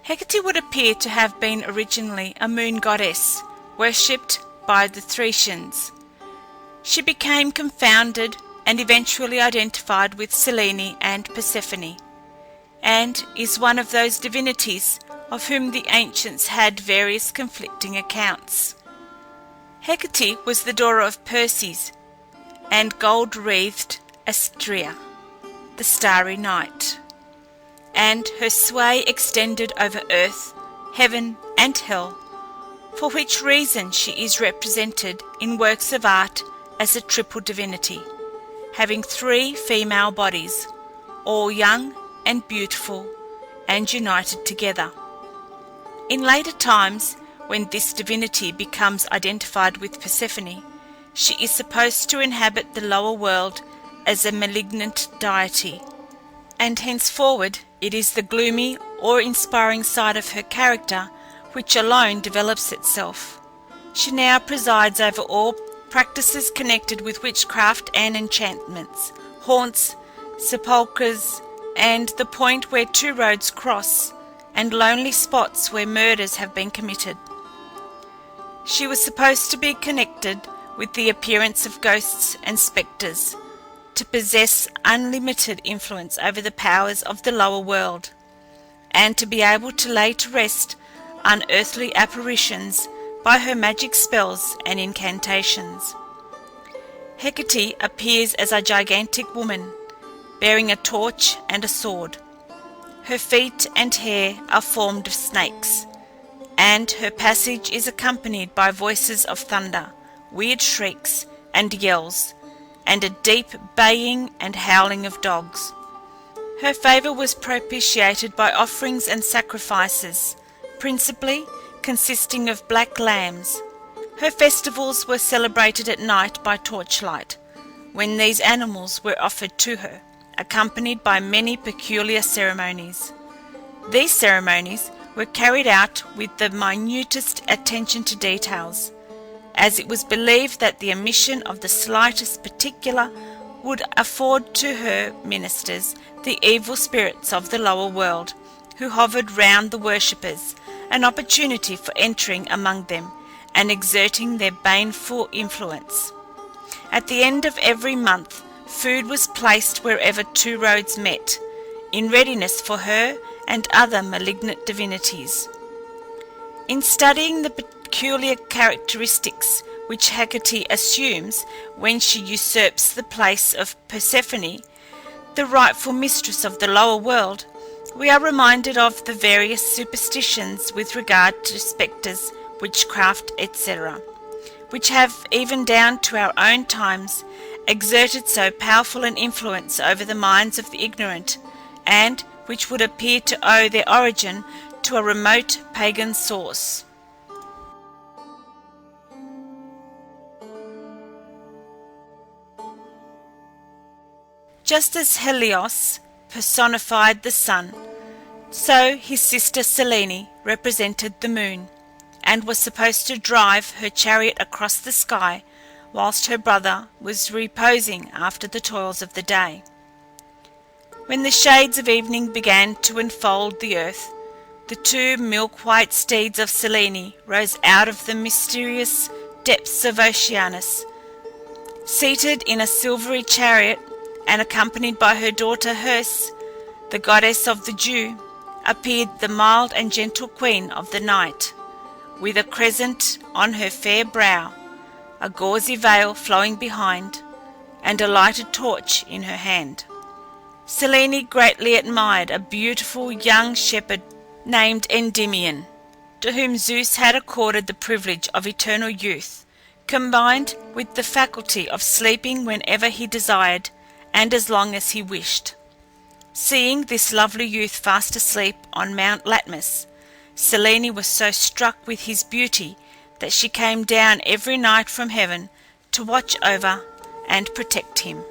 Hecate would appear to have been originally a moon goddess, worshipped by the Thracians. She became confounded and eventually identified with Selene and Persephone, and is one of those divinities of whom the ancients had various conflicting accounts. Hecate was the daughter of Perses and gold-wreathed Astrea, the starry night, and her sway extended over earth, heaven, and hell, for which reason she is represented in works of art as a triple divinity, having three female bodies, all young and beautiful and united together. In later times, when this divinity becomes identified with Persephone, she is supposed to inhabit the lower world as a malignant deity, and henceforward it is the gloomy or inspiring side of her character which alone develops itself. She now presides over all practices connected with witchcraft and enchantments, haunts, sepulchres, and the point where two roads cross, and lonely spots where murders have been committed. She was supposed to be connected with the appearance of ghosts and spectres, to possess unlimited influence over the powers of the lower world, and to be able to lay to rest unearthly apparitions by her magic spells and incantations. Hecate appears as a gigantic woman, bearing a torch and a sword. Her feet and hair are formed of snakes, and her passage is accompanied by voices of thunder, weird shrieks and yells, and a deep baying and howling of dogs. Her favour was propitiated by offerings and sacrifices, principally consisting of black lambs. Her festivals were celebrated at night by torchlight, when these animals were offered to her, accompanied by many peculiar ceremonies. These ceremonies were carried out with the minutest attention to details, as it was believed that the omission of the slightest particular would afford to her ministers, the evil spirits of the lower world, who hovered round the worshippers, an opportunity for entering among them and exerting their baneful influence. At the end of every month, food was placed wherever two roads met, in readiness for her and other malignant divinities. In studying the peculiar characteristics which Hecate assumes when she usurps the place of Persephone, the rightful mistress of the lower world, we are reminded of the various superstitions with regard to spectres, witchcraft, etc., which have, even down to our own times, exerted so powerful an influence over the minds of the ignorant, and which would appear to owe their origin to a remote pagan source. Just as Helios personified the sun, so his sister Selene represented the moon, and was supposed to drive her chariot across the sky whilst her brother was reposing after the toils of the day. When the shades of evening began to enfold the earth, the two milk-white steeds of Selene rose out of the mysterious depths of Oceanus. Seated in a silvery chariot, and accompanied by her daughter Herse, the goddess of the dew, appeared the mild and gentle queen of the night, with a crescent on her fair brow, a gauzy veil flowing behind, and a lighted torch in her hand. Selene greatly admired a beautiful young shepherd named Endymion, to whom Zeus had accorded the privilege of eternal youth, combined with the faculty of sleeping whenever he desired and as long as he wished. Seeing this lovely youth fast asleep on Mount Latmus, Selene was so struck with his beauty that she came down every night from heaven to watch over and protect him.